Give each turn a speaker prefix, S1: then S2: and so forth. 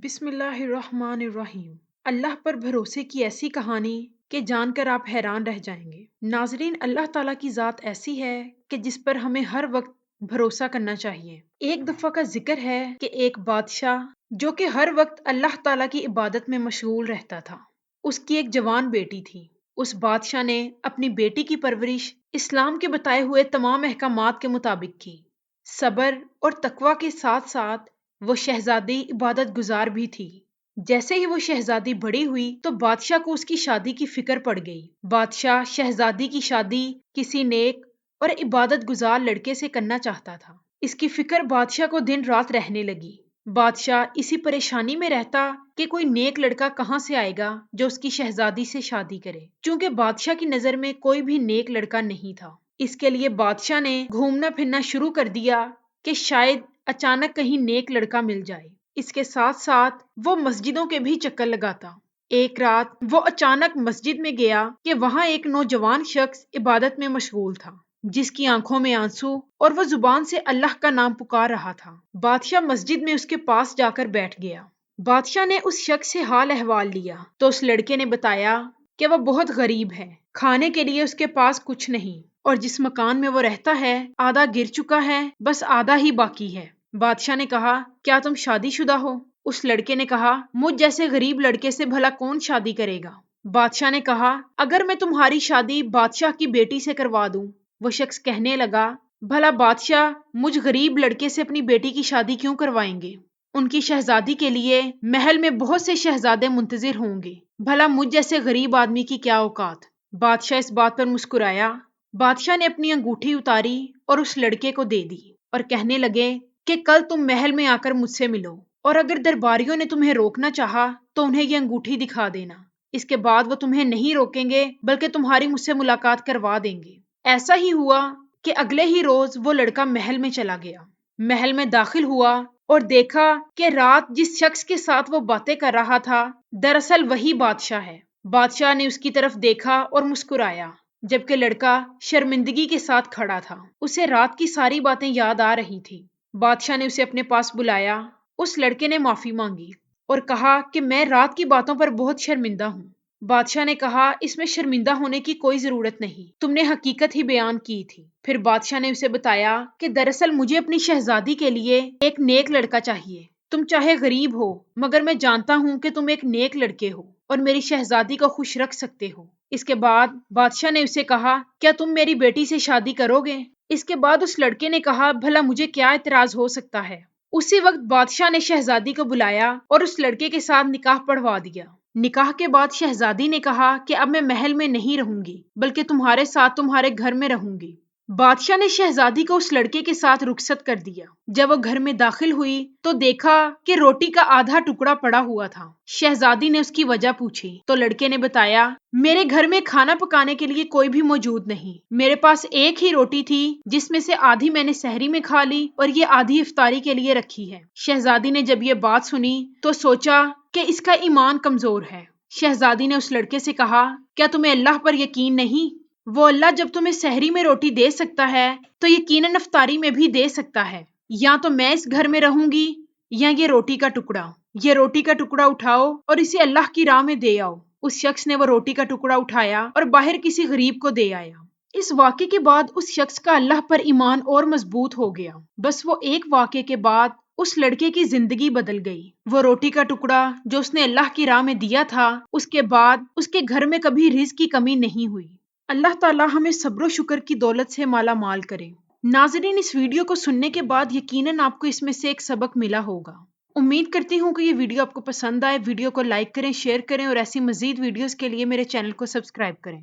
S1: بسم اللہ الرحمن الرحیم۔ اللہ پر بھروسے کی ایسی کہانی کہ جان کر آپ حیران رہ جائیں گے۔ ناظرین، اللہ تعالیٰ کی ذات ایسی ہے کہ جس پر ہمیں ہر وقت بھروسہ کرنا چاہیے۔ ایک دفعہ کا ذکر ہے کہ ایک بادشاہ جو کہ ہر وقت اللہ تعالیٰ کی عبادت میں مشغول رہتا تھا، اس کی ایک جوان بیٹی تھی۔ اس بادشاہ نے اپنی بیٹی کی پرورش اسلام کے بتائے ہوئے تمام احکامات کے مطابق کی۔ صبر اور تقوی کے ساتھ ساتھ وہ شہزادی عبادت گزار بھی تھی۔ جیسے ہی وہ شہزادی بڑی ہوئی تو بادشاہ کو اس کی شادی کی فکر پڑ گئی۔ بادشاہ شہزادی کی شادی کسی نیک اور عبادت گزار لڑکے سے کرنا چاہتا تھا۔ اس کی فکر بادشاہ کو دن رات رہنے لگی۔ بادشاہ اسی پریشانی میں رہتا کہ کوئی نیک لڑکا کہاں سے آئے گا جو اس کی شہزادی سے شادی کرے، چونکہ بادشاہ کی نظر میں کوئی بھی نیک لڑکا نہیں تھا۔ اس کے لیے بادشاہ نے گھومنا پھرنا شروع کر دیا کہ شاید اچانک کہیں نیک لڑکا مل جائے۔ اس کے ساتھ ساتھ وہ مسجدوں کے بھی چکر لگاتا۔ ایک رات وہ اچانک مسجد میں گیا کہ وہاں ایک نوجوان شخص عبادت میں مشغول تھا، جس کی آنکھوں میں آنسو اور وہ زبان سے اللہ کا نام پکار رہا تھا۔ بادشاہ مسجد میں اس کے پاس جا کر بیٹھ گیا۔ بادشاہ نے اس شخص سے حال احوال لیا تو اس لڑکے نے بتایا کہ وہ بہت غریب ہے، کھانے کے لیے اس کے پاس کچھ نہیں، اور جس مکان میں وہ رہتا ہے آدھا گر چکا ہے، بس آدھا ہی باقی ہے۔ بادشاہ نے کہا، کیا تم شادی شدہ ہو؟ اس لڑکے نے کہا، مجھ جیسے غریب لڑکے سے بھلا کون شادی کرے گا؟ بادشاہ نے کہا، اگر میں تمہاری شادی بادشاہ کی بیٹی سے کروا دوں؟ وہ شخص کہنے لگا، بھلا بادشاہ مجھ غریب لڑکے سے اپنی بیٹی کی شادی کیوں کروائیں گے؟ ان کی شہزادی کے لیے محل میں بہت سے شہزادے منتظر ہوں گے، بھلا مجھ جیسے غریب آدمی کی کیا اوقات؟ بادشاہ اس بات پر مسکرایا۔ بادشاہ نے اپنی انگوٹھی اتاری اور اس لڑکے کو دے دی اور کہنے لگے کہ کل تم محل میں آ کر مجھ سے ملو، اور اگر درباریوں نے تمہیں روکنا چاہا تو انہیں یہ انگوٹھی دکھا دینا، اس کے بعد وہ تمہیں نہیں روکیں گے بلکہ تمہاری مجھ سے ملاقات کروا دیں گے۔ ایسا ہی ہوا کہ اگلے ہی روز وہ لڑکا محل میں چلا گیا۔ محل میں داخل ہوا اور دیکھا کہ رات جس شخص کے ساتھ وہ باتیں کر رہا تھا دراصل وہی بادشاہ ہے۔ بادشاہ نے اس کی طرف دیکھا اور مسکرایا، جبکہ لڑکا شرمندگی کے ساتھ کھڑا تھا۔ اسے رات کی ساری باتیں یاد آ رہی تھی۔ بادشاہ نے اسے اپنے پاس بلایا۔ اس لڑکے نے معافی مانگی اور کہا کہ میں رات کی باتوں پر بہت شرمندہ ہوں۔ بادشاہ نے کہا، اس میں شرمندہ ہونے کی کوئی ضرورت نہیں، تم نے حقیقت ہی بیان کی تھی۔ پھر بادشاہ نے اسے بتایا کہ دراصل مجھے اپنی شہزادی کے لیے ایک نیک لڑکا چاہیے۔ تم چاہے غریب ہو مگر میں جانتا ہوں کہ تم ایک نیک لڑکے ہو اور میری شہزادی کو خوش رکھ سکتے ہو۔ اس کے بعد بادشاہ نے اسے کہا، کیا تم میری بیٹی سے شادی کرو گے؟ اس کے بعد اس لڑکے نے کہا، بھلا مجھے کیا اعتراض ہو سکتا ہے؟ اسی وقت بادشاہ نے شہزادی کو بلایا اور اس لڑکے کے ساتھ نکاح پڑھوا دیا۔ نکاح کے بعد شہزادی نے کہا کہ اب میں محل میں نہیں رہوں گی بلکہ تمہارے ساتھ تمہارے گھر میں رہوں گی۔ بادشاہ نے شہزادی کو اس لڑکے کے ساتھ رخصت کر دیا۔ جب وہ گھر میں داخل ہوئی تو دیکھا کہ روٹی کا آدھا ٹکڑا پڑا ہوا تھا۔ شہزادی نے اس کی وجہ پوچھی تو لڑکے نے بتایا، میرے گھر میں کھانا پکانے کے لیے کوئی بھی موجود نہیں، میرے پاس ایک ہی روٹی تھی جس میں سے آدھی میں نے سحری میں کھا لی اور یہ آدھی افطاری کے لیے رکھی ہے۔ شہزادی نے جب یہ بات سنی تو سوچا کہ اس کا ایمان کمزور ہے۔ شہزادی نے اس لڑکے سے کہا، کیا تمہیں اللہ پر یقین نہیں؟ وہ اللہ جب تمہیں سحری میں روٹی دے سکتا ہے تو یقیناً افطاری میں بھی دے سکتا ہے۔ یا تو میں اس گھر میں رہوں گی یا یہ روٹی کا ٹکڑا۔ یہ روٹی کا ٹکڑا اٹھاؤ اور اسے اللہ کی راہ میں دے آؤ۔ اس شخص نے وہ روٹی کا ٹکڑا اٹھایا اور باہر کسی غریب کو دے آیا۔ اس واقعے کے بعد اس شخص کا اللہ پر ایمان اور مضبوط ہو گیا۔ بس وہ ایک واقعے کے بعد اس لڑکے کی زندگی بدل گئی۔ وہ روٹی کا ٹکڑا جو اس نے اللہ کی راہ میں دیا تھا، اس کے بعد اس کے گھر میں کبھی رزق کی کمی نہیں ہوئی۔ اللہ تعالیٰ ہمیں صبر و شکر کی دولت سے مالا مال کرے۔ ناظرین، اس ویڈیو کو سننے کے بعد یقیناً آپ کو اس میں سے ایک سبق ملا ہوگا۔ امید کرتی ہوں کہ یہ ویڈیو آپ کو پسند آئے۔ ویڈیو کو لائک کریں، شیئر کریں اور ایسی مزید ویڈیوز کے لیے میرے چینل کو سبسکرائب کریں۔